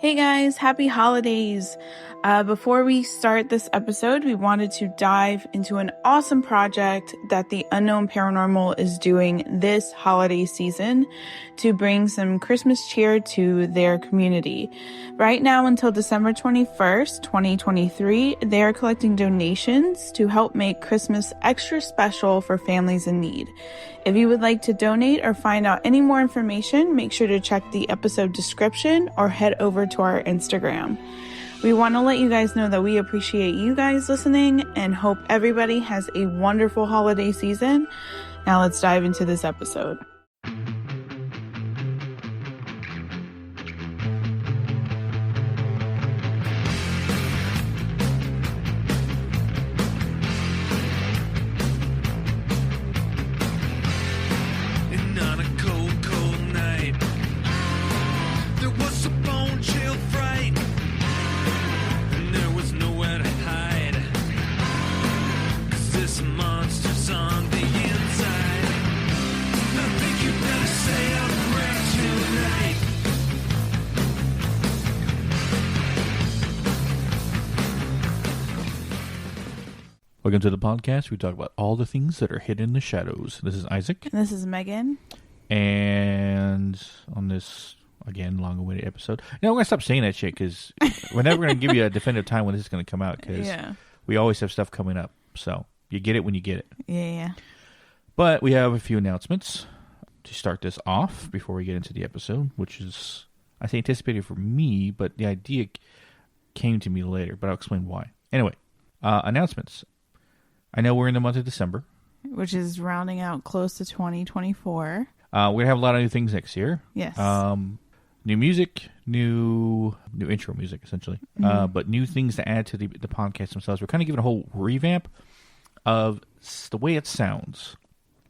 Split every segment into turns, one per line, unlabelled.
Hey guys, happy holidays. Before we start this episode, we wanted to dive into an awesome project that the Unknown Paranormal is doing this holiday season to bring some Christmas cheer to their community. Right now until December 21st, 2023, they are collecting donations to help make Christmas extra special for families in need. If you would like to donate or find out any more information, make sure to check the episode description or head over to our Instagram. We want to let you guys know that we appreciate you guys listening and hope everybody has a wonderful holiday season. Now let's dive into this episode.
Welcome to the podcast. We talk about all the things that are hidden in the shadows. This is Isaac.
And this is Megan.
And on this, again, long-awaited episode. We're going to stop saying that shit because we're never going to give you a definitive time when this is going to come out because we always have stuff coming up. So you get it when you get it.
Yeah.
But we have a few announcements to start this off before we get into the episode, which is, I think, anticipated for me, but the idea came to me later, but I'll explain why. Anyway, announcements. I know we're in the month of December.
Which is rounding out close to 2024.
We're going to have a lot of new things next year.
Yes.
New music, new intro music, essentially.
Mm-hmm.
But new things to add to the podcast themselves. We're kind of giving a whole revamp of the way it sounds.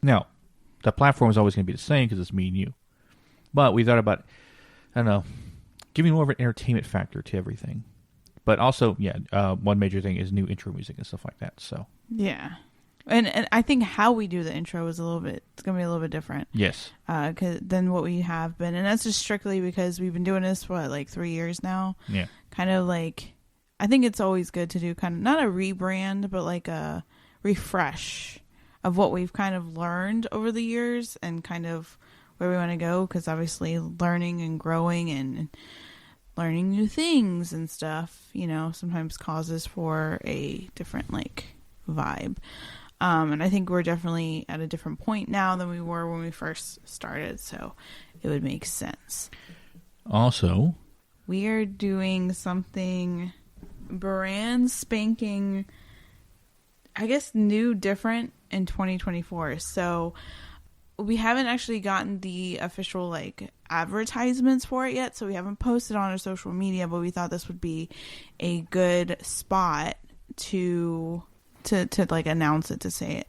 Now, the platform is always going to be the same because it's me and you. But we thought about, I don't know, giving more of an entertainment factor to everything. But also, one major thing is new intro music and stuff like that. So
yeah, and I think how we do the intro is it's going to be a little bit different.
Yes,
than what we have been, and that's just strictly because we've been doing this for like 3 years now.
Yeah,
kind of like I think it's always good to do kind of not a rebrand, but like a refresh of what we've kind of learned over the years and kind of where we want to go. Because obviously, learning and growing and learning new things and stuff, sometimes causes for a different vibe. And I think we're definitely at a different point now than we were when we first started. So it would make sense.
Also,
we are doing something brand spanking, I guess, new, different in 2024. So we haven't actually gotten the official advertisements for it yet, so we haven't posted on our social media, but we thought this would be a good spot to announce it, to say it.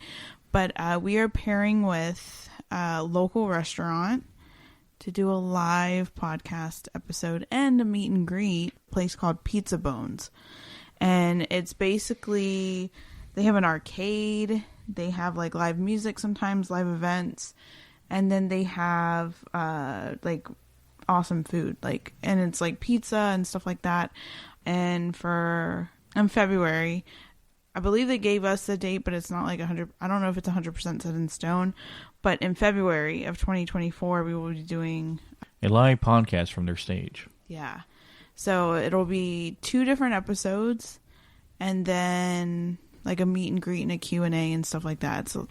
But we are pairing with a local restaurant to do a live podcast episode and a meet and greet, place called Pizza Bones. And it's basically, they have an arcade, they have live music sometimes, live events, and then they have awesome food, and it's pizza and stuff like that. And in February, I believe they gave us the date, but it's not 100. I don't know if it's 100% set in stone, but in February of 2024, we will be doing
a live podcast from their stage.
Yeah, so it'll be 2 different episodes, and then a meet and greet and a Q&A and stuff like that. So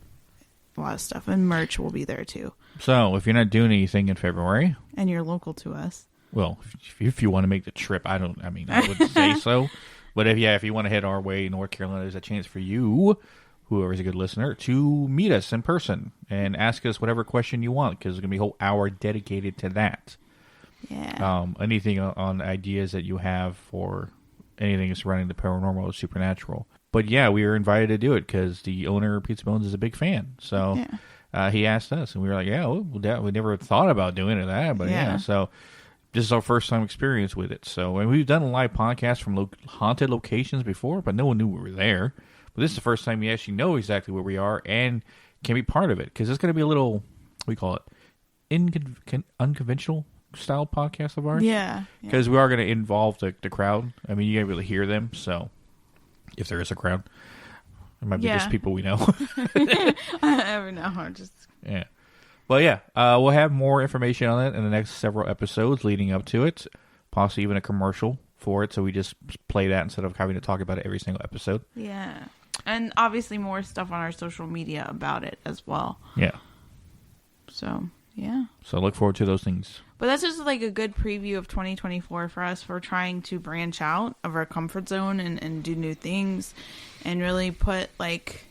a lot of stuff, and merch will be there too.
So if you're not doing anything in February,
and you're local to us,
well, if you want to make the trip, I would say so. But if you want to head our way, North Carolina, there's a chance for you, whoever's a good listener, to meet us in person and ask us whatever question you want, because there's going to be a whole hour dedicated to that.
Yeah.
Anything on ideas that you have for anything surrounding the paranormal or supernatural. But yeah, we were invited to do it because the owner of Pizza Bones is a big fan. So he asked us, and we were like, yeah, we never thought about doing it that, but yeah. So this is our first time experience with it. So, and we've done a live podcast from haunted locations before, but no one knew we were there. But this is the first time you actually know exactly where we are and can be part of it, because it's going to be a little, we call it unconventional. style podcast of ours.
Yeah.
Because we are going to involve the crowd. I mean, you can't really hear them, so if there is a crowd, it might be just people we know.
Every now and just...
Yeah. Well, yeah, we'll have more information on it in the next several episodes leading up to it, possibly even a commercial for it, so we just play that instead of having to talk about it every single episode.
Yeah. And obviously more stuff on our social media about it as well.
Yeah.
So, yeah.
So look forward to those things.
But that's just like a good preview of 2024 for us. For trying to branch out of our comfort zone and do new things and really put, like,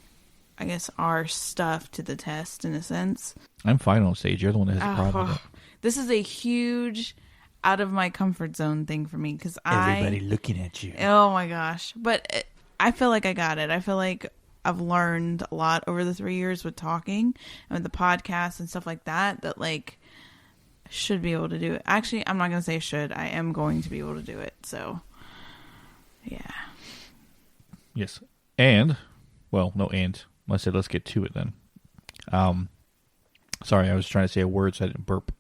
I guess, our stuff to the test in a sense.
I'm fine on stage. You're the one that has a problem with it.
This is a huge out of my comfort zone thing for me because
everybody looking at you.
Oh my gosh. But I feel like I got it. I feel like I've learned a lot over the 3 years with talking and with the podcast and stuff like that, like, should be able to do it. Actually, I'm not going to say should. I am going to be able to do it. So, yeah.
Yes. And, well, no and. Let's get to it then. Sorry, I was trying to say a word so I didn't burp.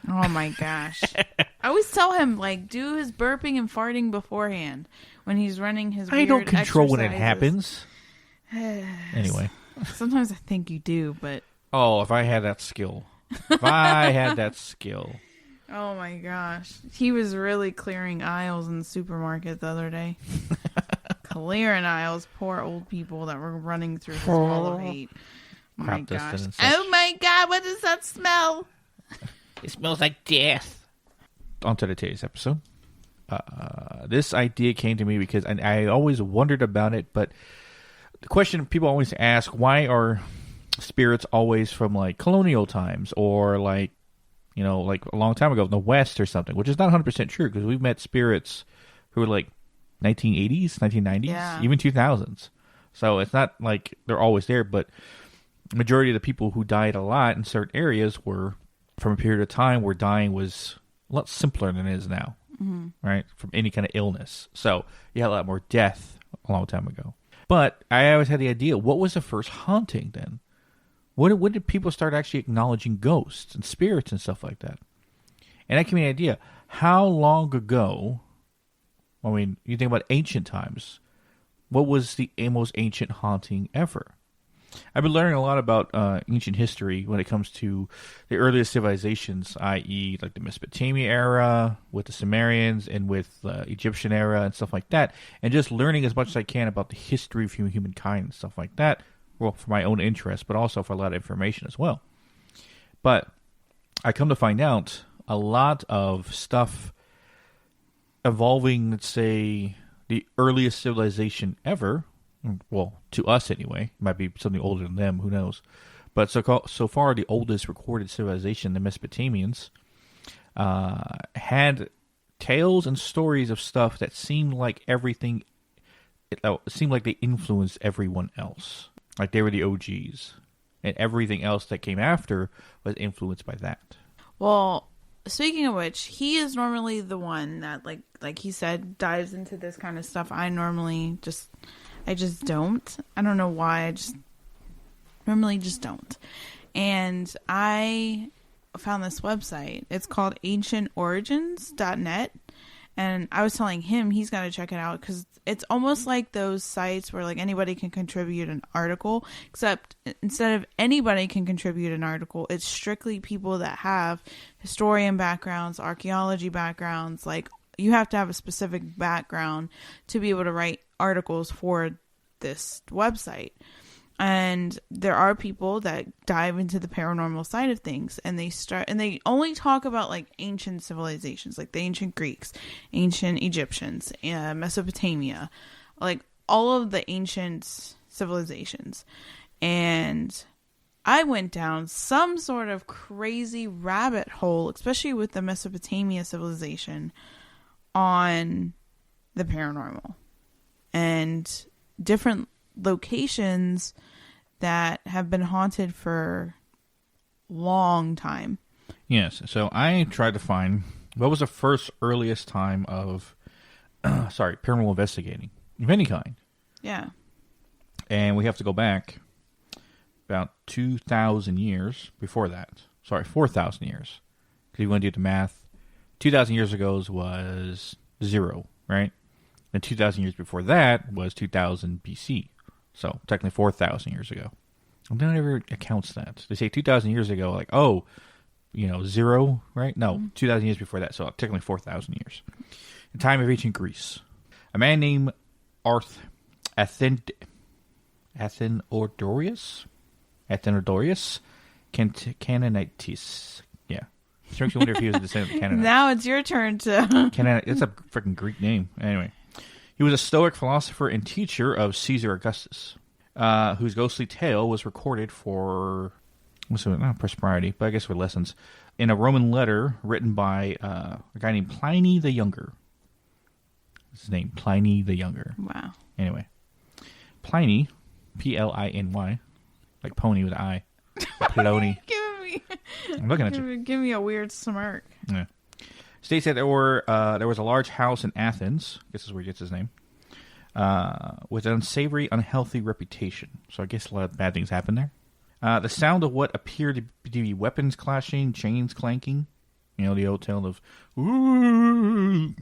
Oh my gosh. I always tell him, like, do his burping and farting beforehand when he's running his weird
I don't control
exercises.
when it happens. Anyway.
Sometimes I think you do, but...
Oh, if I had that skill. If I had that skill.
Oh my gosh. He was really clearing aisles in the supermarket the other day. Clearing aisles. Poor old people that were running through his wall of hate. Oh my gosh. Oh my god, what does that smell?
It smells like death. On to today's episode. This idea came to me because I always wondered about it, but the question people always ask, why are spirits always from, like, colonial times or, like, you know, like a long time ago in the West or something, which is not 100% true because we've met spirits who were, like, 1980s, 1990s, even 2000s. So it's not like they're always there, but majority of the people who died a lot in certain areas were from a period of time where dying was a lot simpler than it is now, right? From any kind of illness. So you had a lot more death a long time ago. But I always had the idea, what was the first haunting then? When did people start actually acknowledging ghosts and spirits and stuff like that? And that gave me an idea. How long ago, I mean, you think about ancient times, what was the most ancient haunting ever? I've been learning a lot about ancient history when it comes to the earliest civilizations, i.e. like the Mesopotamia era, with the Sumerians, and with the Egyptian era and stuff like that, and just learning as much as I can about the history of humankind and stuff like that, well, for my own interest, but also for a lot of information as well. But I come to find out a lot of stuff involving, let's say, the earliest civilization ever. Well, to us anyway. It might be something older than them, who knows. But so far, the oldest recorded civilization, the Mesopotamians, had tales and stories of stuff that seemed like everything, it seemed like they influenced everyone else. Like they were the OGs. And everything else that came after was influenced by that.
Well, speaking of which, he is normally the one that, like he said, dives into this kind of stuff. I just don't. I don't know why. I just normally just don't. And I found this website. It's called ancientorigins.net. And I was telling him he's got to check it out because it's almost like those sites where, like, anybody can contribute an article, except instead of anybody can contribute an article, it's strictly people that have historian backgrounds, archaeology backgrounds. Like, you have to have a specific background to be able to write articles for this website. And there are people that dive into the paranormal side of things, and they only talk about, like, ancient civilizations, like the ancient Greeks, ancient Egyptians, Mesopotamia, like all of the ancient civilizations. And I went down some sort of crazy rabbit hole, especially with the Mesopotamia civilization, on the paranormal and different locations that have been haunted for a long time.
Yes. So I tried to find what was the first earliest time of paranormal investigating of any kind.
Yeah.
And we have to go back about 2,000 years before that. 4,000 years. Because you want to do the math. 2,000 years ago was 0, right? And 2,000 years before that was 2000 BC. So technically 4,000 years ago. No one ever accounts that. They say 2,000 years ago, like, 0, right? No, 2,000 years before that. So technically 4,000 years. The time of ancient Greece. A man named Athenodorus Canaanites. Yeah. It makes you wonder if he was a descendant of Canaanites.
Now it's your turn to...
It's a freaking Greek name. Anyway. He was a Stoic philosopher and teacher of Caesar Augustus, whose ghostly tale was recorded for, not prosperity, but I guess for lessons, in a Roman letter written by a guy named Pliny the Younger. His name, Pliny the Younger.
Wow.
Anyway. Pliny, Pliny, like pony with an I. Plony. I'm looking at you.
Give me a weird smirk.
Yeah. States that there was a large house in Athens. I guess this is where he gets his name. With an unsavory, unhealthy reputation. So I guess a lot of bad things happen there. The sound of what appeared to be weapons clashing, chains clanking. You know, the old tale of, ooh,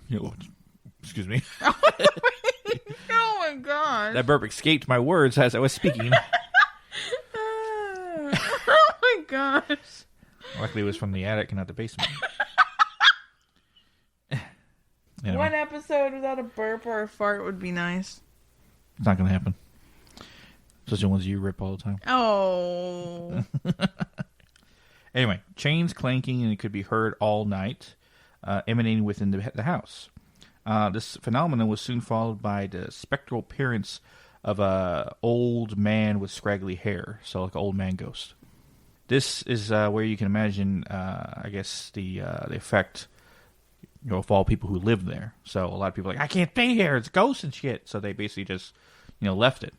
excuse me.
Oh my god.
That burp escaped my words as I was speaking.
Oh my gosh.
Luckily it was from the attic and not the basement. Anyway.
One episode without a burp or a fart would be nice.
It's not going to happen. Especially ones you rip all the time.
Oh.
Anyway, chains clanking, and it could be heard all night, emanating within the house. This phenomenon was soon followed by the spectral appearance of an old man with scraggly hair, so like an old man ghost. This is where you can imagine, I guess, the effect, of all people who lived there. So a lot of people are like, I can't stay here, it's ghosts and shit. So they basically just, left it.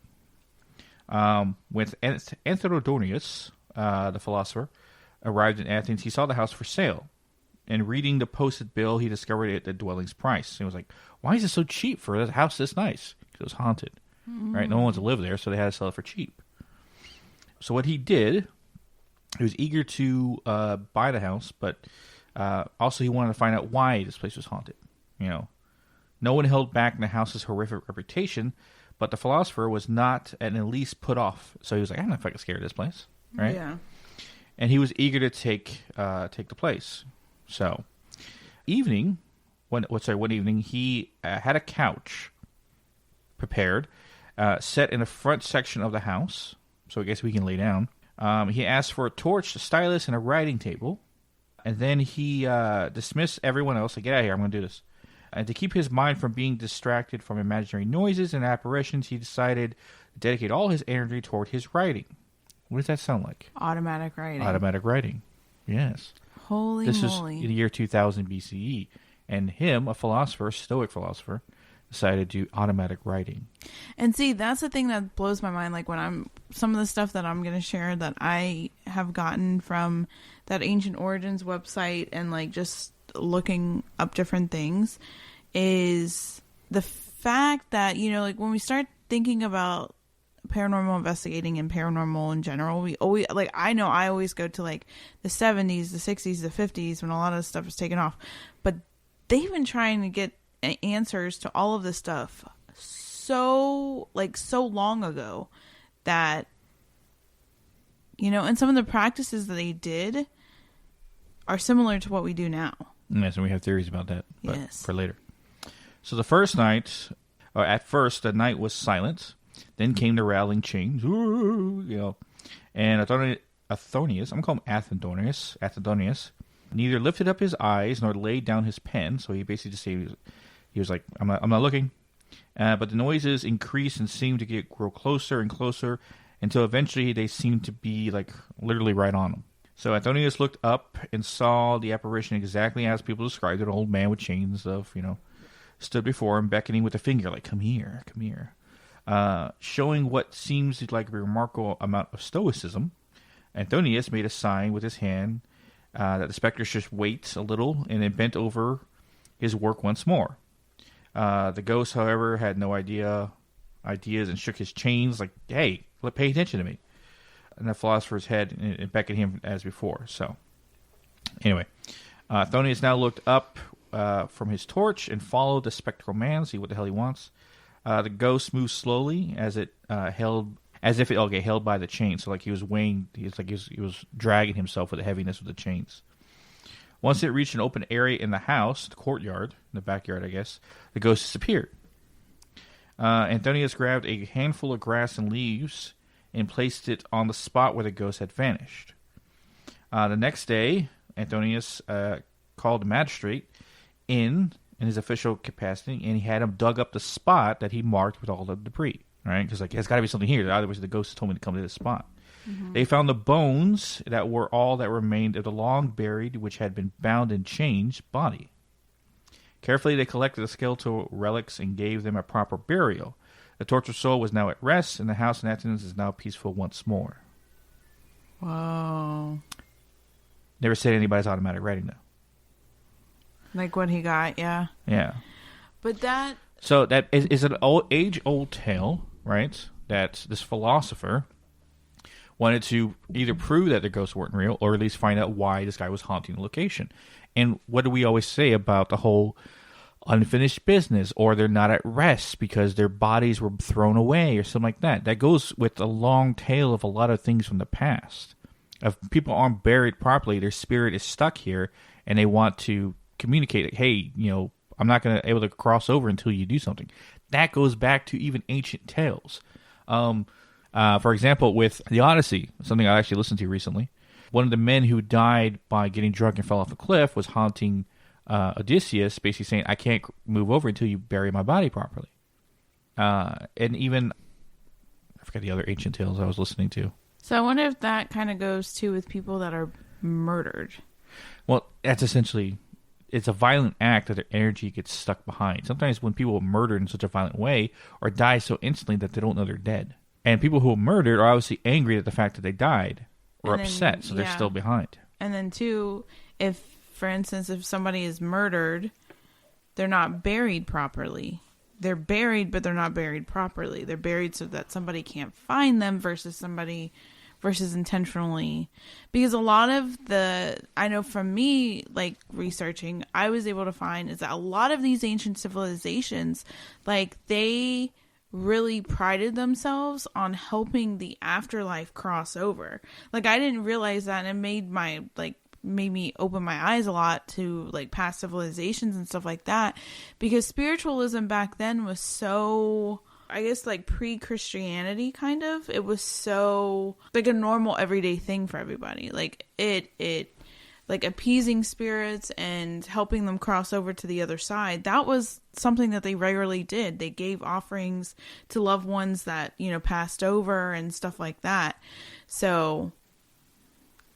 With Athenodorus, the philosopher, arrived in Athens, he saw the house for sale. And reading the posted bill, he discovered it the dwelling's price. He was like, why is it so cheap for a house this nice? Because it was haunted. Right? No one wants to live there, so they had to sell it for cheap. So what he did, he was eager to buy the house, but also he wanted to find out why this place was haunted. No one held back the house's horrific reputation, but the philosopher was not at least put off. So he was like, I'm not fucking scared of this place. Right?
Yeah.
And he was eager to take the place. So, one evening, he had a couch prepared, set in the front section of the house. So I guess we can lay down. He asked for a torch, a stylus, and a writing table. And then he dismissed everyone else. Like, get out of here, I'm going to do this. And to keep his mind from being distracted from imaginary noises and apparitions, he decided to dedicate all his energy toward his writing. What does that sound like?
Automatic writing.
Automatic writing. Yes.
Holy
this
moly.
This is in the year 2000 BCE. And him, a philosopher, Stoic philosopher, decided to do automatic writing.
And see, that's the thing that blows my mind. Like when some of the stuff that I'm going to share that I have gotten from that Ancient Origins website and like just looking up different things is the fact that, like when we start thinking about paranormal investigating and paranormal in general, we always, like, I know I always go to like the 70s, the 60s, the 50s when a lot of stuff was taken off, but they've been trying to get answers to all of this stuff so long ago that, and some of the practices that they did are similar to what we do now.
Yes, and we have theories about that, but
yes,
for later. So the first night, or at first, the night was silent. Then came the rattling chains, and Athonius, I'm going to call him Athenodorus, neither lifted up his eyes nor laid down his pen. So he basically just said, he was like, I'm not looking. But the noises increased and seemed to grow closer and closer until eventually they seemed to be like literally right on him. So Athonius looked up and saw the apparition exactly as people described it. An old man with chains and stuff, stood before him, beckoning with a finger, like, come here, come here. Showing what seems like a remarkable amount of stoicism. Athonius made a sign with his hand that the specter should wait a little, and then bent over his work once more. The ghost, however, had no ideas and shook his chains like, hey, pay attention to me. And the philosopher's head and beckoned him as before. So, anyway, Thonius now looked up from his torch and followed the spectral man, see what the hell he wants. The ghost moved slowly as if it held by the chain. So like he was weighing, he was dragging himself with the heaviness of the chains. Once it reached an open area in the house, the courtyard, the backyard, I guess, the ghost disappeared. Anthonius grabbed a handful of grass and leaves and placed it on the spot where the ghost had vanished. The next day, Anthonius called the magistrate in his official capacity, and he had him dug up the spot that he marked with all the debris. Right? Because there's got to be something here. Otherwise, the ghost told me to come to this spot. Mm-hmm. They found the bones that were all that remained of the long buried, which had been bound and chained body. Carefully, they collected the skeletal relics and gave them a proper burial. The tortured soul was now at rest, and the house in Athens is now peaceful once more.
Whoa.
Never said anybody's automatic writing, though.
Like what he got, yeah.
Yeah.
But that...
So that is an age-old tale, right? That this philosopher wanted to either prove that the ghosts weren't real, or at least find out why this guy was haunting the location. And what do we always say about the whole unfinished business, or they're not at rest because their bodies were thrown away or something like that? That goes with the long tail of a lot of things from the past. If people aren't buried properly, their spirit is stuck here, and they want to communicate, like, hey, I'm not going to be able to cross over until you do something. That goes back to even ancient tales. For example, with the Odyssey, something I actually listened to recently, one of the men who died by getting drunk and fell off a cliff was haunting Odysseus, basically saying, I can't move over until you bury my body properly. And even, I forget the other ancient tales I was listening to.
So I wonder if that kind of goes too with people that are murdered.
Well, that's essentially, it's a violent act that their energy gets stuck behind. Sometimes when people are murdered in such a violent way or die so instantly that they don't know they're dead. And people who are murdered are obviously angry at the fact that they died or upset, so they're still behind. And
then, too, if, for instance, if somebody is murdered, they're not buried properly. They're buried, but they're not buried properly. They're buried so that somebody can't find them versus intentionally. Because a lot of I know from me, like, researching, I was able to find is that a lot of these ancient civilizations, like, they really prided themselves on helping the afterlife cross over. Like, I didn't realize that, and it made me open my eyes a lot to, like, past civilizations and stuff like that, because spiritualism back then was so, I guess, like, pre-Christianity, kind of. It was so, like, a normal everyday thing for everybody. Like, it like, appeasing spirits and helping them cross over to the other side, that was something that they regularly did. They gave offerings to loved ones that, passed over and stuff like that. So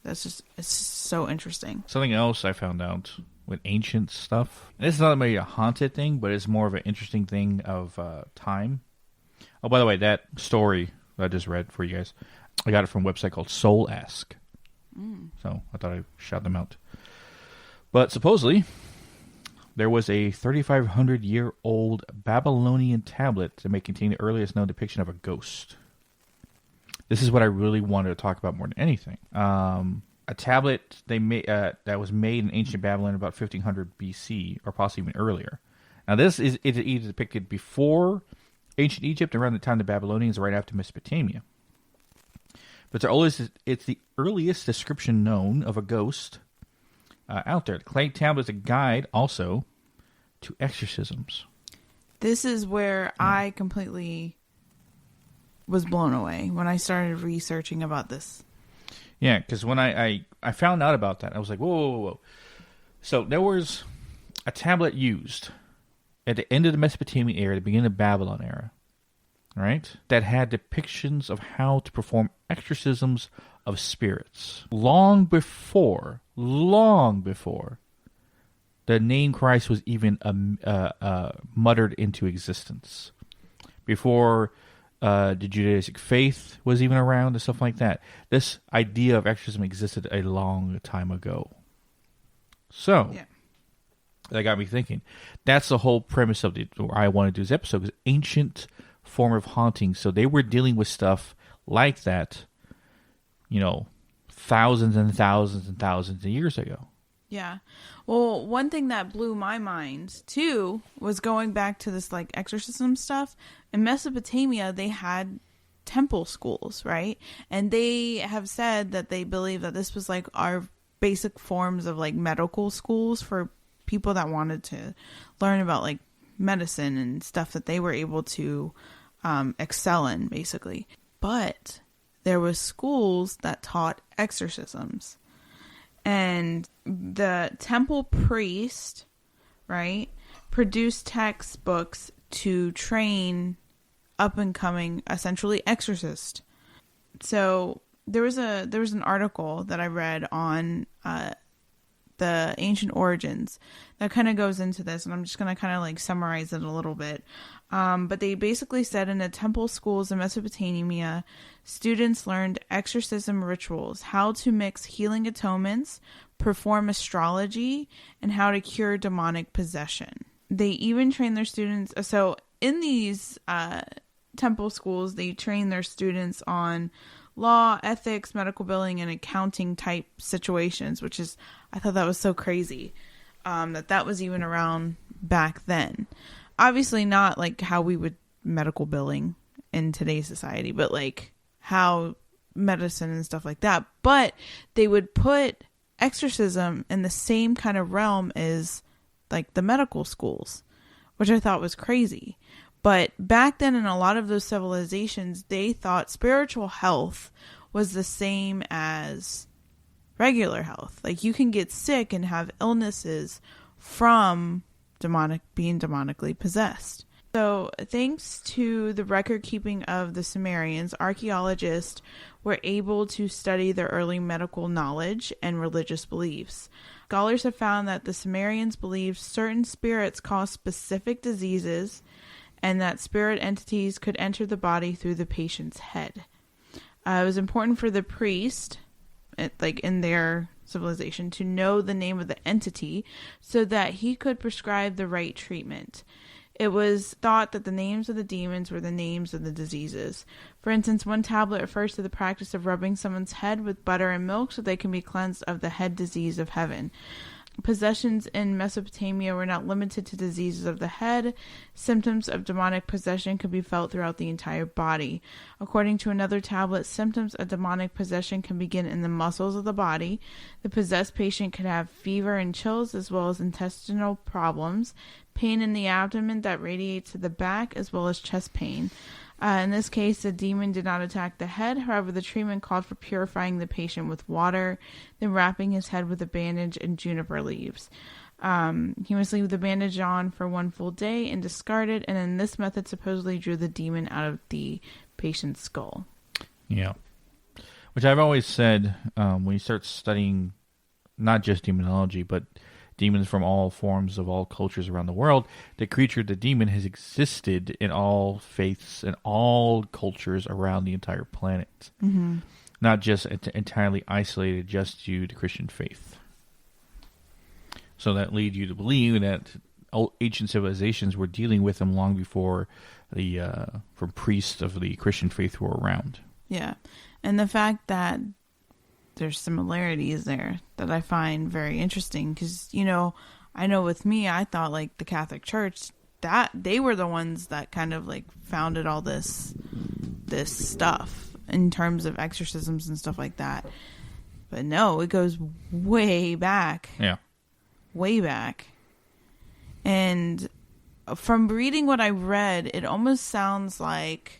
it's so interesting.
Something else I found out with ancient stuff, and this is not maybe a haunted thing, but it's more of an interesting thing of time. Oh, by the way, that story that I just read for you guys, I got it from a website called Soul-esque. So I thought I'd shout them out. But supposedly, there was a 3,500-year-old Babylonian tablet that may contain the earliest known depiction of a ghost. This is what I really wanted to talk about more than anything. A tablet that was made in ancient Babylon about 1500 BC, or possibly even earlier. Now, this is either depicted before ancient Egypt, around the time of the Babylonians, or right after Mesopotamia. But it's the earliest description known of a ghost out there. The clay tablet is a guide also to exorcisms.
This is where I completely was blown away when I started researching about this.
Yeah, because when I found out about that, I was like, whoa. So there was a tablet used at the end of the Mesopotamian era, the beginning of the Babylon era, right? That had depictions of how to perform exorcisms of spirits. Long before the name Christ was even muttered into existence. Before the Judaistic faith was even around and stuff like that. This idea of exorcism existed a long time ago. So, that got me thinking. That's the whole premise of why I want to do this episode, is ancient form of haunting. So they were dealing with stuff like that, thousands and thousands and thousands of years ago.
Yeah. Well, one thing that blew my mind too was going back to this like exorcism stuff. In Mesopotamia, they had temple schools, right? And they have said that they believe that this was like our basic forms of like medical schools for people that wanted to learn about like medicine and stuff that they were able to excel in, basically. But there was schools that taught exorcisms. And the temple priest, right, produced textbooks to train up and coming, essentially, exorcists. So there was an article that I read on the ancient origins that kind of goes into this, and I'm just going to kind of like summarize it a little bit. But they basically said in the temple schools in Mesopotamia, students learned exorcism rituals, how to mix healing atonements, perform astrology, and how to cure demonic possession. They even train their students. So in these temple schools, they train their students on law, ethics, medical billing, and accounting type situations, which is, I thought that was so crazy that was even around back then. Obviously not like how we would medical billing in today's society, but like how medicine and stuff like that. But they would put exorcism in the same kind of realm as like the medical schools, which I thought was crazy. But back then in a lot of those civilizations, they thought spiritual health was the same as regular health. Like you can get sick and have illnesses from being demonically possessed. So thanks to the record keeping of the Sumerians, archaeologists were able to study their early medical knowledge and religious beliefs. Scholars have found that the Sumerians believed certain spirits caused specific diseases and that spirit entities could enter the body through the patient's head. It was important for the priest, like in their civilization, to know the name of the entity so that he could prescribe the right treatment. It was thought that the names of the demons were the names of the diseases. For instance, one tablet refers to the practice of rubbing someone's head with butter and milk so they can be cleansed of the head disease of heaven. Possessions in Mesopotamia were not limited to diseases of the head. Symptoms of demonic possession could be felt throughout the entire body. According to another tablet, symptoms of demonic possession can begin in the muscles of the body. The possessed patient could have fever and chills, as well as intestinal problems, pain in the abdomen that radiates to the back, as well as chest pain. In this case, the demon did not attack the head. However, the treatment called for purifying the patient with water, then wrapping his head with a bandage and juniper leaves. He must leave the bandage on for one full day and discard it, and then this method supposedly drew the demon out of the patient's skull.
Yeah. Which I've always said, when you start studying not just demonology, but demons from all forms of all cultures around the world, the creature, the demon, has existed in all faiths and all cultures around the entire planet. Mm-hmm. Not just entirely isolated just to the Christian faith. So that leads you to believe that ancient civilizations were dealing with them long before the from priests of the Christian faith were around.
Yeah. And the fact that there's similarities there that I find very interesting because, you know, I know with me, I thought like the Catholic Church, that they were the ones that kind of like founded all this stuff in terms of exorcisms and stuff like that. But no, it goes way back.
Yeah.
Way back. And from reading what I read, it almost sounds like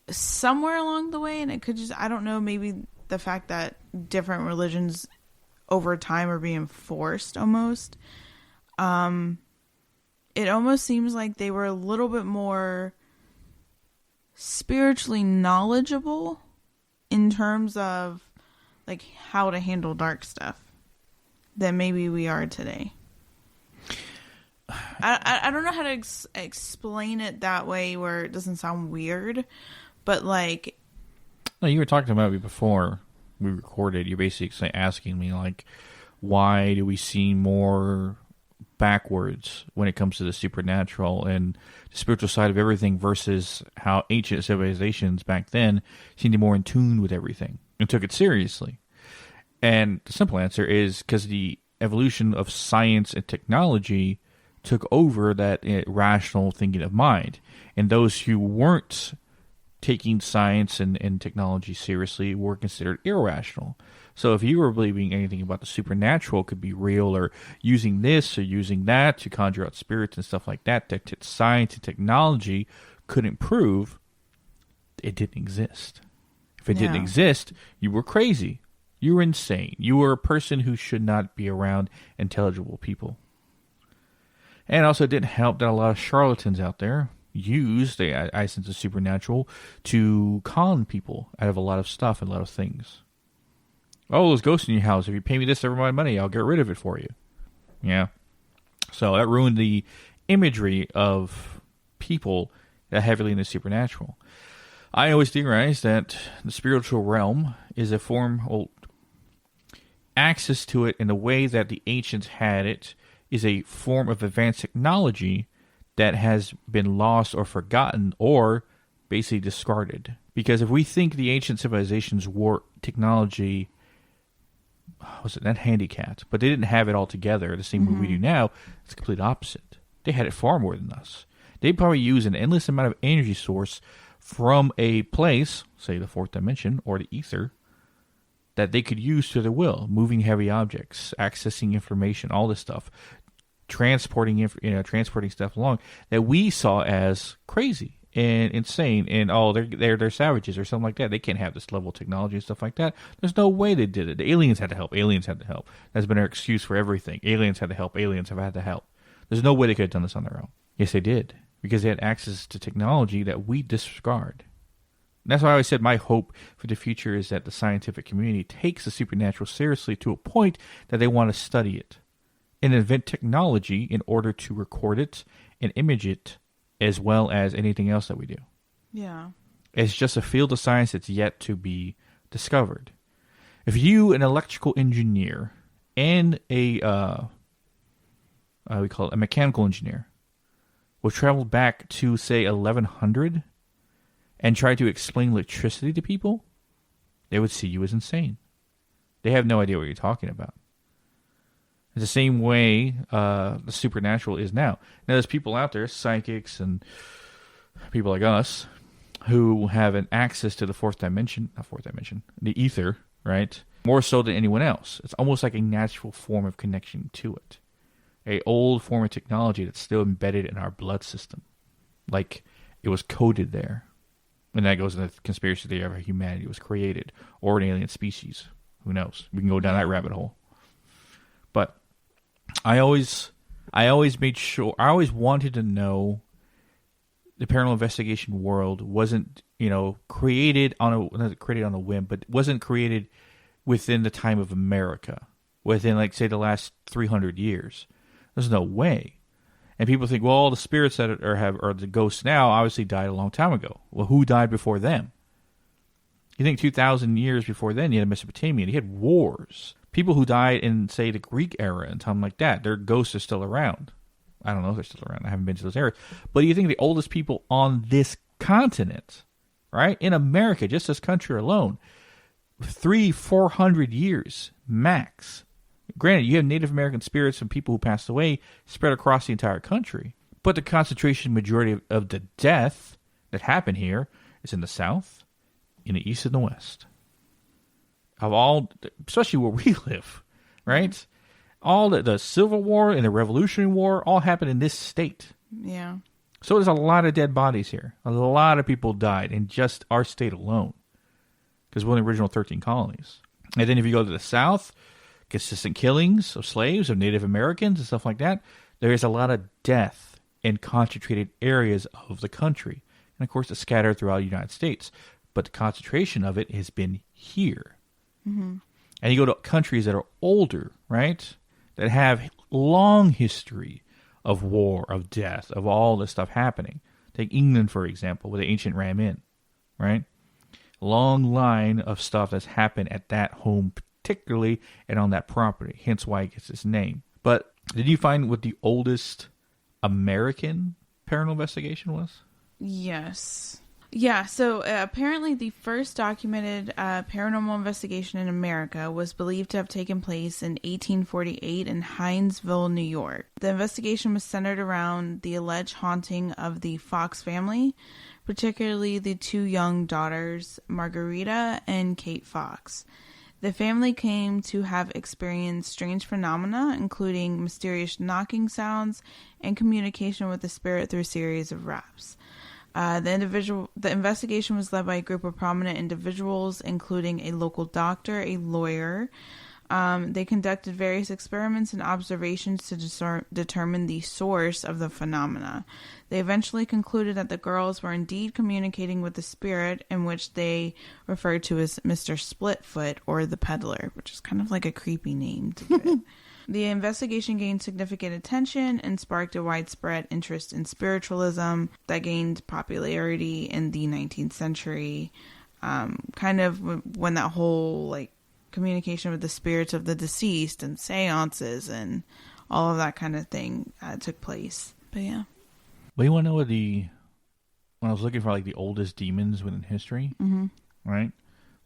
somewhere along the way, and it could just, I don't know, maybe the fact that different religions over time are being forced almost. It almost seems like they were a little bit more spiritually knowledgeable in terms of like how to handle dark stuff than maybe we are today. I don't know how to explain it that way where it doesn't sound weird. But like,
no, you were talking about me before we recorded. You're basically asking me like, why do we see more backwards when it comes to the supernatural and the spiritual side of everything versus how ancient civilizations back then seemed to be more in tune with everything and took it seriously. And the simple answer is because the evolution of science and technology took over that rational thinking of mind. And those who weren't taking science and technology seriously were considered irrational. So if you were believing anything about the supernatural could be real, or using this or using that to conjure out spirits and stuff like that science and technology couldn't prove, it didn't exist. If it didn't exist, you were crazy. You were insane. You were a person who should not be around intelligible people. And also, it didn't help that a lot of charlatans out there used the essence of supernatural to con people out of a lot of stuff and a lot of things. Oh, there's ghosts in your house. If you pay me this amount of money, I'll get rid of it for you. Yeah. So that ruined the imagery of people that heavily in the supernatural. I always theorize that the spiritual realm is a form, well, access to it in the way that the ancients had it is a form of advanced technology that has been lost or forgotten or basically discarded. Because if we think the ancient civilizations were technology, was it not handicapped, but they didn't have it all together the same way we do now, it's the complete opposite. They had it far more than us. They probably use an endless amount of energy source from a place, say the fourth dimension or the ether, that they could use to their will, moving heavy objects, accessing information, all this stuff, transporting stuff along that we saw as crazy and insane, and they're savages or something like that. They can't have this level of technology and stuff like that. There's no way they did it. The aliens had to help. That's been our excuse for everything. Aliens had to help. Aliens have had to help. There's no way they could have done this on their own. Yes, they did, because they had access to technology that we disregard. And that's why I always said my hope for the future is that the scientific community takes the supernatural seriously to a point that they want to study it and invent technology in order to record it and image it, as well as anything else that we do.
Yeah. It's
just a field of science that's yet to be discovered. If you, an electrical engineer, and a mechanical engineer, would travel back to, say, 1100 and try to explain electricity to people, they would see you as insane. They have no idea what you're talking about. It's the same way the supernatural is now. Now, there's people out there, psychics and people like us, who have an access to the the ether, right? More so than anyone else. It's almost like a natural form of connection to it. A old form of technology that's still embedded in our blood system. Like it was coded there. And that goes into the conspiracy theory of how humanity was created, or an alien species. Who knows? We can go down that rabbit hole. But I always wanted to know the paranormal investigation world wasn't, created on a whim, but wasn't created within the time of America, within, like, say, the last 300 years. There's no way. And people think, well, all the spirits that are the ghosts now obviously died a long time ago. Well, who died before them? You think 2,000 years before then, you had Mesopotamia, you had wars. People who died in, say, the Greek era and something like that, their ghosts are still around. I don't know if they're still around. I haven't been to those areas. But you think the oldest people on this continent, right, in America, just this country alone, 300-400 years max. Granted, you have Native American spirits and people who passed away spread across the entire country. But the concentration majority of the death that happened here is in the South, in the East, and the West. Of all, especially where we live, right? All the Civil War and the Revolutionary War all happened in this state.
Yeah.
So there's a lot of dead bodies here. A lot of people died in just our state alone. Because we're the original 13 colonies. And then if you go to the South, consistent killings of slaves, of Native Americans and stuff like that, there is a lot of death in concentrated areas of the country. And of course, it's scattered throughout the United States. But the concentration of it has been here. Mm-hmm. And you go to countries that are older, right? That have long history of war, of death, of all this stuff happening. Take England, for example, with the ancient Ram Inn, right? Long line of stuff that's happened at that home particularly and on that property, hence why it gets its name. But did you find what the oldest American paranormal investigation was?
Yes. Yeah, so apparently the first documented paranormal investigation in America was believed to have taken place in 1848 in Hinesville, New York. The investigation was centered around the alleged haunting of the Fox family, particularly the two young daughters, Margarita and Kate Fox. The family claimed to have experienced strange phenomena, including mysterious knocking sounds and communication with the spirit through a series of raps. The investigation was led by a group of prominent individuals, including a local doctor, a lawyer. They conducted various experiments and observations to determine the source of the phenomena. They eventually concluded that the girls were indeed communicating with the spirit, in which they referred to as Mr. Splitfoot or the Peddler, which is kind of like a creepy name to give it. The investigation gained significant attention and sparked a widespread interest in spiritualism that gained popularity in the 19th century, kind of when that whole like communication with the spirits of the deceased and seances and all of that kind of thing took place. But yeah.
But you want to know when I was looking for like the oldest demons within history, right?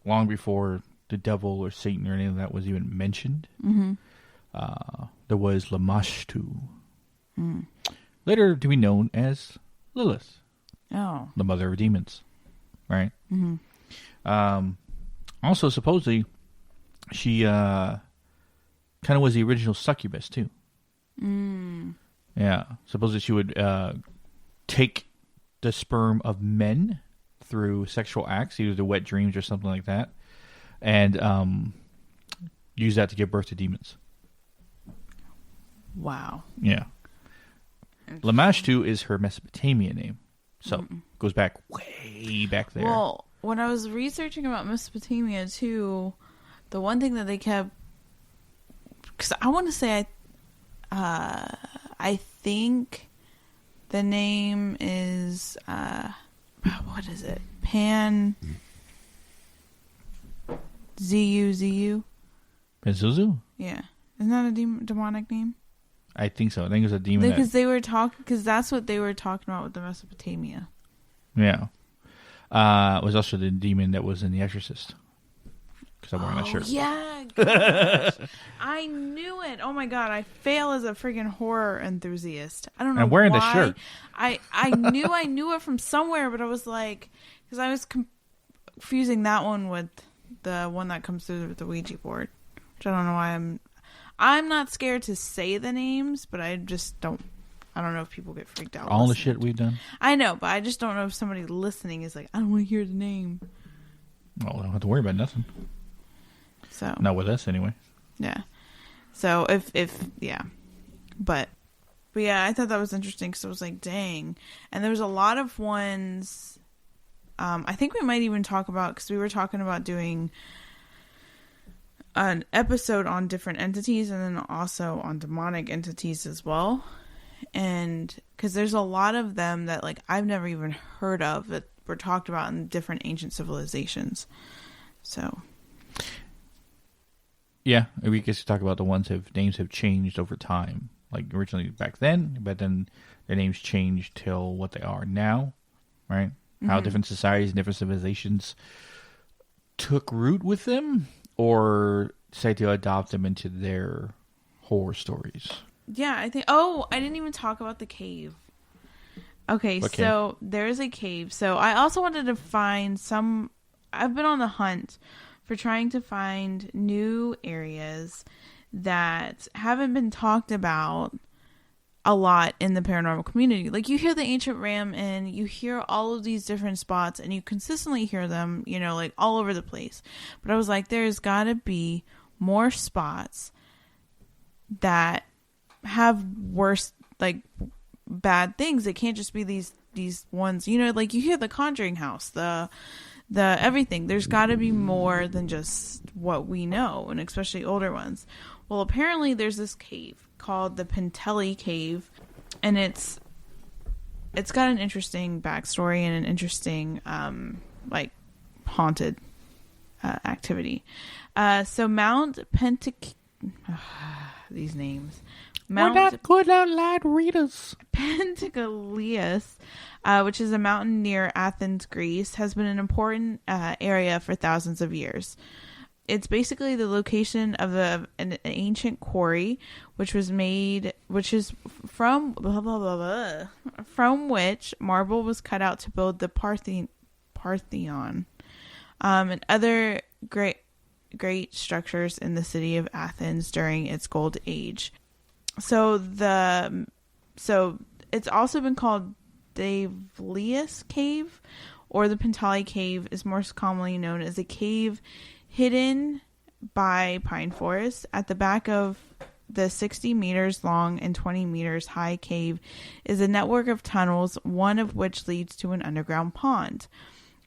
Long before the devil or Satan or any of that was even mentioned. There was Lamashtu, later to be known as Lilith, the mother of demons, right? Also, supposedly, she kind of was the original succubus too. Yeah, supposedly she would take the sperm of men through sexual acts, either the wet dreams or something like that, and use that to give birth to demons.
Wow.
Yeah. Lamashtu is her Mesopotamian name. So, goes back way back there.
Well, when I was researching about Mesopotamia, too, the one thing that they kept... Because I want to say, I think the name is... what is it? Zuzu?
Pazuzu?
Yeah. Isn't that a demonic name?
I think so. I think it was a demon.
Because that's what they were talking about with the Mesopotamia.
Yeah. It was also the demon that was in The Exorcist. Because I'm wearing that shirt.
Yeah. Gosh. I knew it. Oh my God. I fail as a freaking horror enthusiast. I don't know.
I'm wearing
why.
the shirt.
I knew it from somewhere, but I was like, because I was confusing that one with the one that comes through with the Ouija board, which I don't know why I'm not scared to say the names, but I just don't. I don't know if people get freaked out.
All the shit we've done.
I know, but I just don't know if somebody listening is like, I don't want to hear the name.
Well, we don't have to worry about nothing.
So
not with us anyway.
Yeah. So but yeah, I thought that was interesting because I was like, dang. And there was a lot of ones. I think we might even talk about, because we were talking about doing an episode on different entities and then also on demonic entities as well. And because there's a lot of them that like I've never even heard of that were talked about in different ancient civilizations. So
yeah, we get to talk about the ones that names have changed over time. Like originally back then, but then their names changed till what they are now, right? How different societies and different civilizations took root with them or decided to adopt them into their horror stories.
Yeah, I think... Oh, I didn't even talk about the cave. Okay, so there's a cave. So I also wanted to find some... I've been on the hunt for trying to find new areas that haven't been talked about a lot in the paranormal community. Like, you hear the Ancient Ram and you hear all of these different spots and you consistently hear them, you know, like all over the place. But I was like, there's got to be more spots that have worse, like, bad things. It can't just be these ones, you know, like you hear the Conjuring house, the everything. There's got to be more than just what we know, and especially older ones. Well, apparently there's this cave called the Pentelli Cave, and it's got an interesting backstory and an interesting like haunted activity. So Mount these names.
We're not good online readers.
Pentagelius, which is a mountain near Athens, Greece, has been an important area for thousands of years. It's basically the location of an ancient quarry, which is from blah, blah, blah, blah, from which marble was cut out to build the Parthenon, and other great structures in the city of Athens during its gold age. So it's also been called Davlius Cave, or the Pentali Cave is most commonly known as a cave hidden by pine forests. At the back of the 60 meters long and 20 meters high cave is a network of tunnels, one of which leads to an underground pond.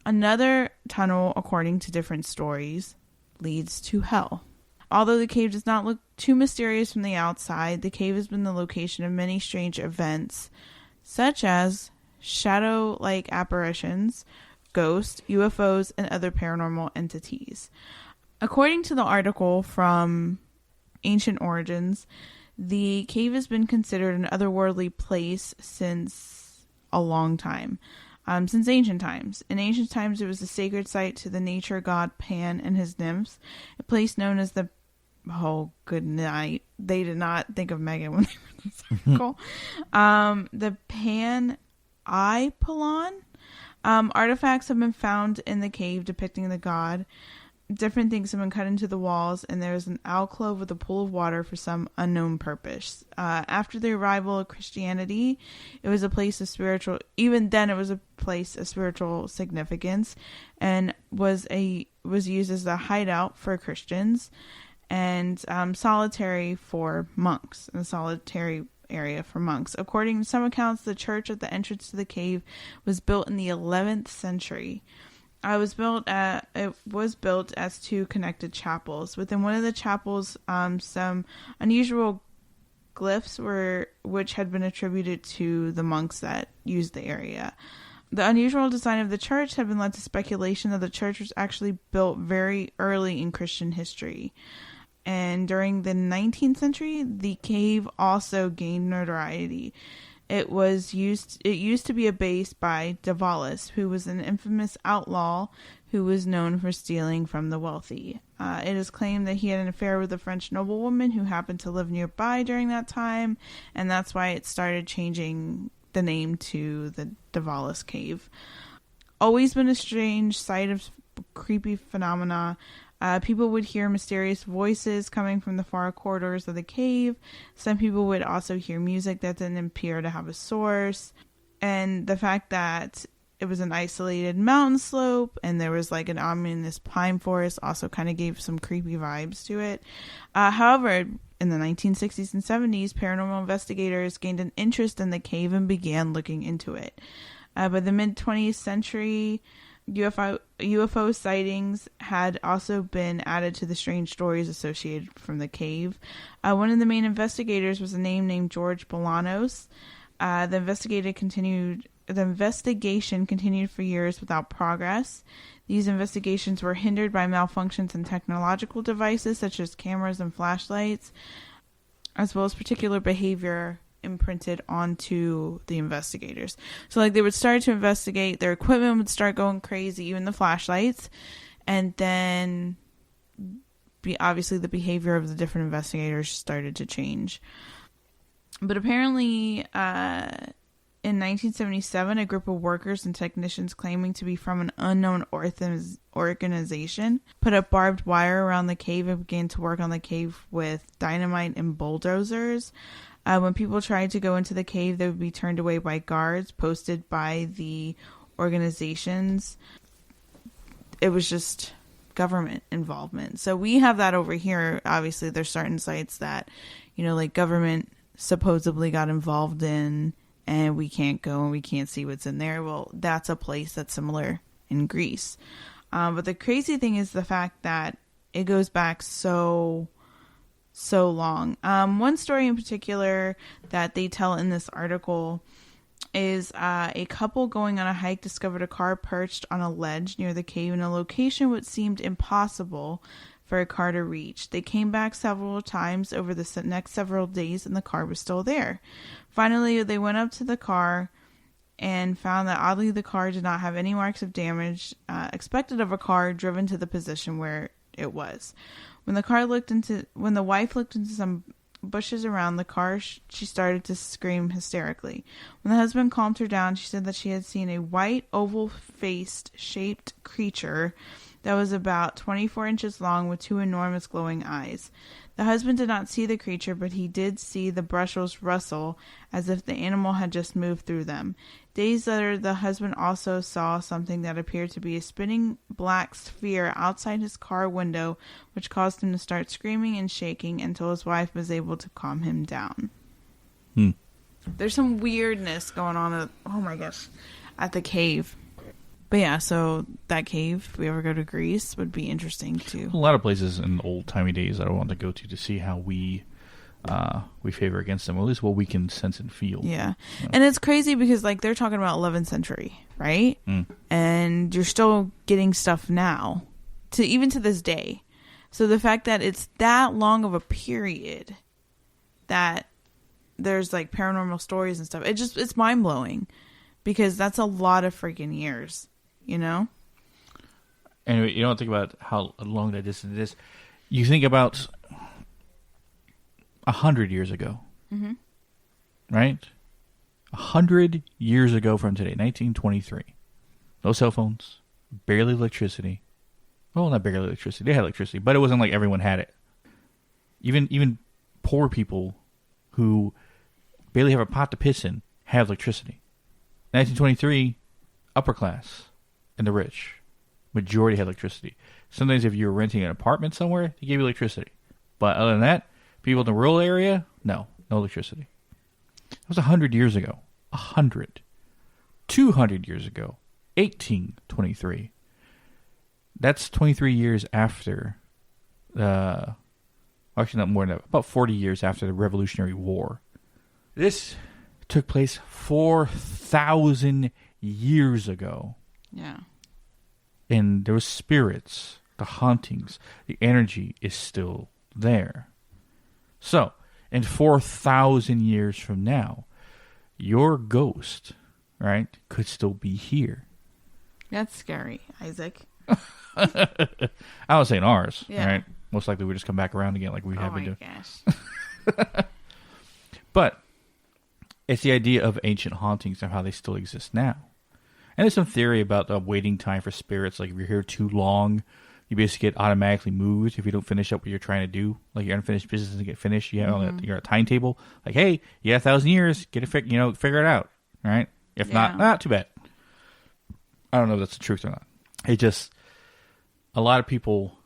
Another tunnel, according to different stories, leads to hell. Although the cave does not look too mysterious from the outside, the cave has been the location of many strange events, such as shadow-like apparitions, ghosts, UFOs, and other paranormal entities. According to the article from Ancient Origins, the cave has been considered an otherworldly place since a long time. Since ancient times. In ancient times, it was a sacred site to the nature god Pan and his nymphs, a place known as the... Oh, good night. They did not think of Megan when they wrote this article. The Pan-I-Palon. Artifacts have been found in the cave depicting the god. Different things have been cut into the walls, and there is an alcove with a pool of water for some unknown purpose. After the arrival of Christianity, it was a place of spiritual... Even then, it was a place of spiritual significance, and was used as a hideout for Christians, and solitary for monks, a solitary area for monks. According to some accounts, the church at the entrance to the cave was built in the 11th century. It was built as two connected chapels. Within one of the chapels, some unusual glyphs which had been attributed to the monks that used the area. The unusual design of the church had been led to speculation that the church was actually built very early in Christian history. And during the 19th century, the cave also gained notoriety. It used to be a base by Davalis, who was an infamous outlaw who was known for stealing from the wealthy. It is claimed that he had an affair with a French noblewoman who happened to live nearby during that time, and that's why it started changing the name to the Davalis Cave. Always been a strange sight of creepy phenomena. People would hear mysterious voices coming from the far corridors of the cave. Some people would also hear music that didn't appear to have a source. And the fact that it was an isolated mountain slope and there was like an ominous pine forest also kind of gave some creepy vibes to it. However, in the 1960s and 70s, paranormal investigators gained an interest in the cave and began looking into it. By the mid-20th century, UFO sightings had also been added to the strange stories associated from the cave. One of the main investigators was a name named George Bolanos. The investigation continued for years without progress. These investigations were hindered by malfunctions in technological devices such as cameras and flashlights, as well as particular behavior imprinted onto the investigators. So like they would start to investigate, their equipment would start going crazy, even the flashlights, and then obviously the behavior of the different investigators started to change. But apparently in 1977, a group of workers and technicians claiming to be from an unknown organization put up barbed wire around the cave and began to work on the cave with dynamite and bulldozers. When people tried to go into the cave, they would be turned away by guards posted by the organizations. It was just government involvement. So we have that over here. Obviously, there's certain sites that, like government supposedly got involved in, and we can't go and we can't see what's in there. Well, that's a place that's similar in Greece. But the crazy thing is the fact that it goes back so long. One story in particular that they tell in this article is a couple going on a hike discovered a car perched on a ledge near the cave in a location which seemed impossible for a car to reach. They came back several times over the next several days, and the car was still there. Finally, they went up to the car and found that oddly the car did not have any marks of damage expected of a car driven to the position where it was. When the wife looked into some bushes around the car, she started to scream hysterically. When the husband calmed her down, she said that she had seen a white, oval-faced shaped creature that was about 24 inches long with 2 enormous glowing eyes. The husband did not see the creature, but he did see the brushes rustle as if the animal had just moved through them. Days later, the husband also saw something that appeared to be a spinning black sphere outside his car window, which caused him to start screaming and shaking until his wife was able to calm him down. There's some weirdness going on at the cave. But yeah, so that cave, if we ever go to Greece, would be interesting too.
A lot of places in old-timey days that I want to go to see how we favor against them, or at least what we can sense and feel.
Yeah. And it's crazy because like they're talking about 11th century, right? And you're still getting stuff now, even to this day. So the fact that it's that long of a period that there's like paranormal stories and stuff, it's mind-blowing because that's a lot of freaking years. You know?
And you don't think about how long that distance is. You think about 100 years ago. Right? 100 years ago from today, 1923. No cell phones. Barely electricity. Well, not barely electricity. They had electricity, but it wasn't like everyone had it. Even poor people who barely have a pot to piss in have electricity. 1923, upper class. And the rich. Majority had electricity. Sometimes if you were renting an apartment somewhere, they gave you electricity. But other than that, people in the rural area, no electricity. That was 100 years ago. 100. 200 years ago. 1823. That's 23 years after actually not more than that, about 40 years after the Revolutionary War. This took place 4,000 years ago.
Yeah.
And there was spirits, the hauntings, the energy is still there. So, in 4,000 years from now, your ghost, right, could still be here.
That's scary, Isaac.
I was saying ours,
yeah.
Right? Most likely we just come back around again like we have been doing.
Oh my gosh.
But it's the idea of ancient hauntings and how they still exist now. And there's some theory about the waiting time for spirits. Like if you're here too long, you basically get automatically moved if you don't finish up what you're trying to do. Like your unfinished business doesn't get finished. You have you're a timetable. Like, hey, you got 1,000 years. Get it, figure it out. All right. If not too bad. I don't know if that's the truth or not. It just a lot of people.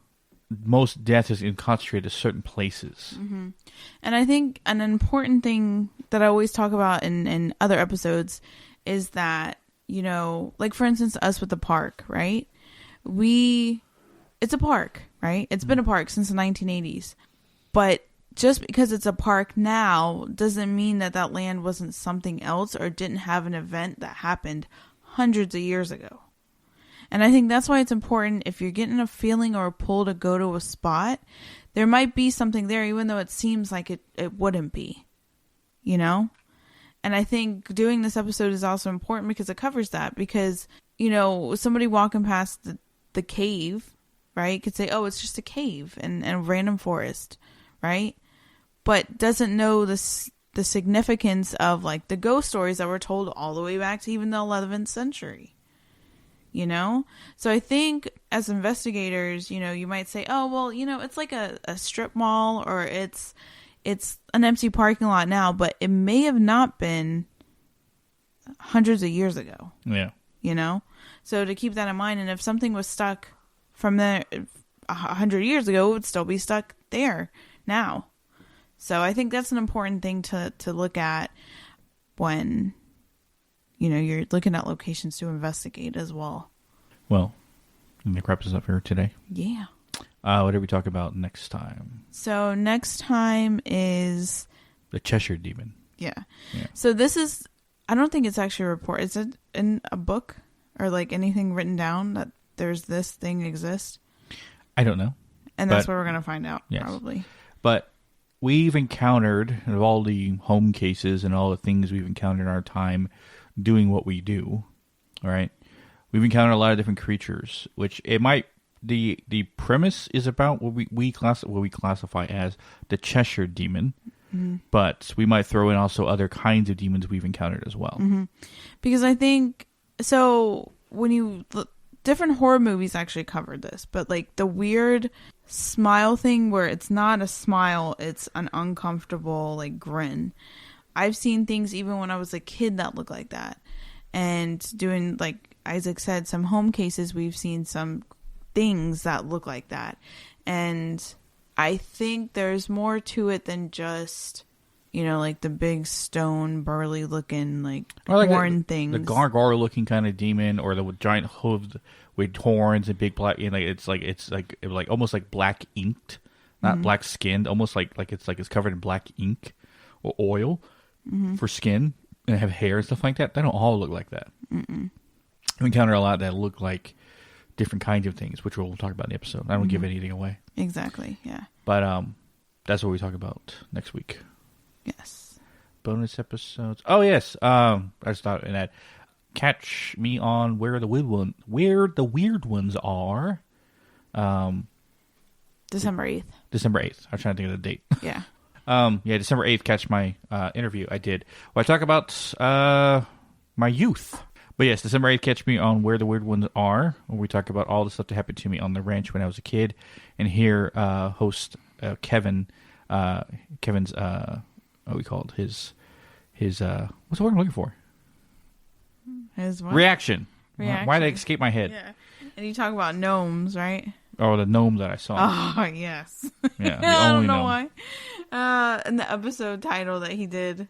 Most death is concentrated to certain places.
Mm-hmm. And I think an important thing that I always talk about in other episodes is that, you know, like for instance, us with the park, right? It's a park, right? It's been a park since the 1980s. But just because it's a park now doesn't mean that land wasn't something else or didn't have an event that happened hundreds of years ago. And I think that's why it's important if you're getting a feeling or a pull to go to a spot, there might be something there, even though it seems like it wouldn't be, you know? And I think doing this episode is also important because it covers that. Because, you know, somebody walking past the cave, right, could say, oh, it's just a cave and a random forest, right? But doesn't know the significance of, like, the ghost stories that were told all the way back to even the 11th century. You know? So I think as investigators, you know, you might say, oh, well, you know, it's like a strip mall or it's an empty parking lot now, but it may have not been hundreds of years ago.
Yeah.
You know? So to keep that in mind, and if something was stuck from there 100 years ago, it would still be stuck there now. So I think that's an important thing to look at when, you know, you're looking at locations to investigate as well.
Well, and that wraps us up here today.
Yeah.
What did we talk about next time?
So next time is
the Cheshire Demon.
Yeah. So this is, I don't think it's actually a report. Is it in a book or like anything written down that there's this thing exists?
I don't know.
And that's what we're going to find out, probably.
But we've encountered, of all the home cases and all the things we've encountered in our time doing what we do, all right, we've encountered a lot of different creatures, which it might, the premise is about what we classify as the Cheshire demon, but we might throw in also other kinds of demons we've encountered as well.
Because I think, so when you look, different horror movies actually covered this, but like the weird smile thing where it's not a smile, it's an uncomfortable like grin. I've seen things even when I was a kid that look like that. And doing, like Isaac said, some home cases, we've seen some things that look like that. And I think there's more to it than just, you know, like the big stone burly looking like horn things.
The gargoyle looking kind of demon, or the giant hooves with horns and big black, and it's almost like black inked, not black skinned, almost like it's covered in black ink or oil for skin, and have hair and stuff like that. They don't all look like that. We encounter a lot that look like different kinds of things, which we'll talk about in the episode. I don't give anything away.
Exactly. Yeah.
But that's what we talk about next week.
Yes.
Bonus episodes. Oh yes. I just thought in that. Catch me on where the weird ones are.
December 8th.
December 8th. I was trying to think of the date.
Yeah.
December 8th. Catch my interview I did. Well, I talk about my youth. But yes, December 8th. Catch me on where the weird ones are. Where we talk about all the stuff that happened to me on the ranch when I was a kid, and hear host Kevin. Kevin's what we called his what's the word I'm looking for?
His what?
Reaction. Why did it escape my head?
Yeah. And you talk about gnomes, right?
Oh, the gnome that I saw.
Oh, yes.
Yeah, the
I
only
don't know
gnome.
why. In the episode title that he did,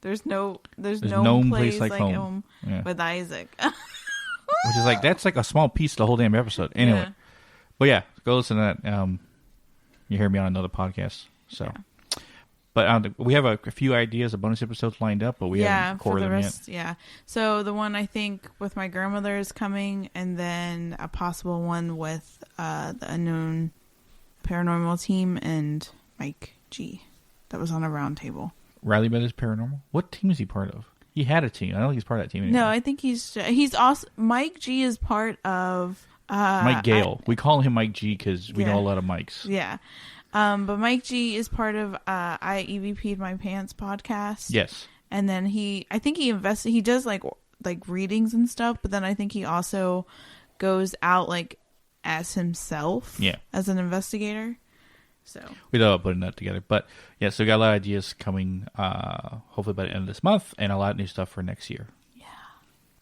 there's no
place like home. Yeah.
With Isaac.
Which is like, that's like a small piece of the whole damn episode. Anyway.
Yeah.
But yeah, go listen to that. You hear me on another podcast. So. Yeah. But we have a few ideas of bonus episodes lined up, but we haven't recorded them yet.
Yeah. So the one I think with my grandmother is coming, and then a possible one with the unknown paranormal team and Mike G. That was on a round table.
Riley Brothers Paranormal? What team is he part of? He had a team. I don't think he's part of that team anymore.
No, I think he's also... Mike G is part of...
Mike Gale. We call him Mike G because we know a lot of Mikes.
Yeah. But Mike G is part of I EVP'd My Pants podcast.
Yes.
And then he does like readings and stuff, but then I think he also goes out like as himself.
Yeah.
As an investigator. So
we thought about putting that together. But yeah, so we got a lot of ideas coming hopefully by the end of this month, and a lot of new stuff for next year.
Yeah.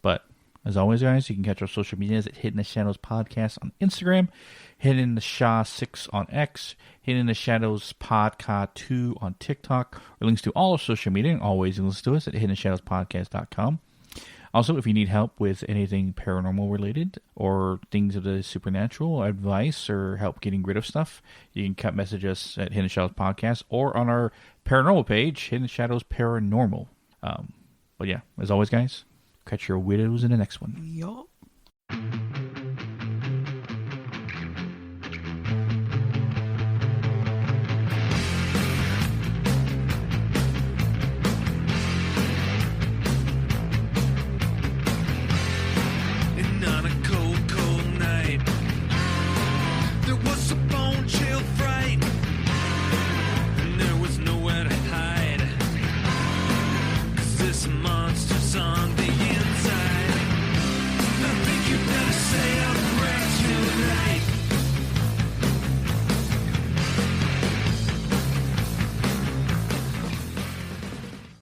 But as always, guys, you can catch our social medias at Hidden in the Shadows Podcast on Instagram, Hidden in the Sha 6 on X, Hidden in the Shadows Podcast 2 on TikTok, or links to all our social media, and always you can listen to us at hiddenshadowspodcast.com. Also, if you need help with anything paranormal related or things of the supernatural, advice, or help getting rid of stuff, you can message us at Hidden Shadows Podcast or on our paranormal page, Hidden Shadows Paranormal. But yeah, as always, guys, catch your widows in the next one.
Yup.
This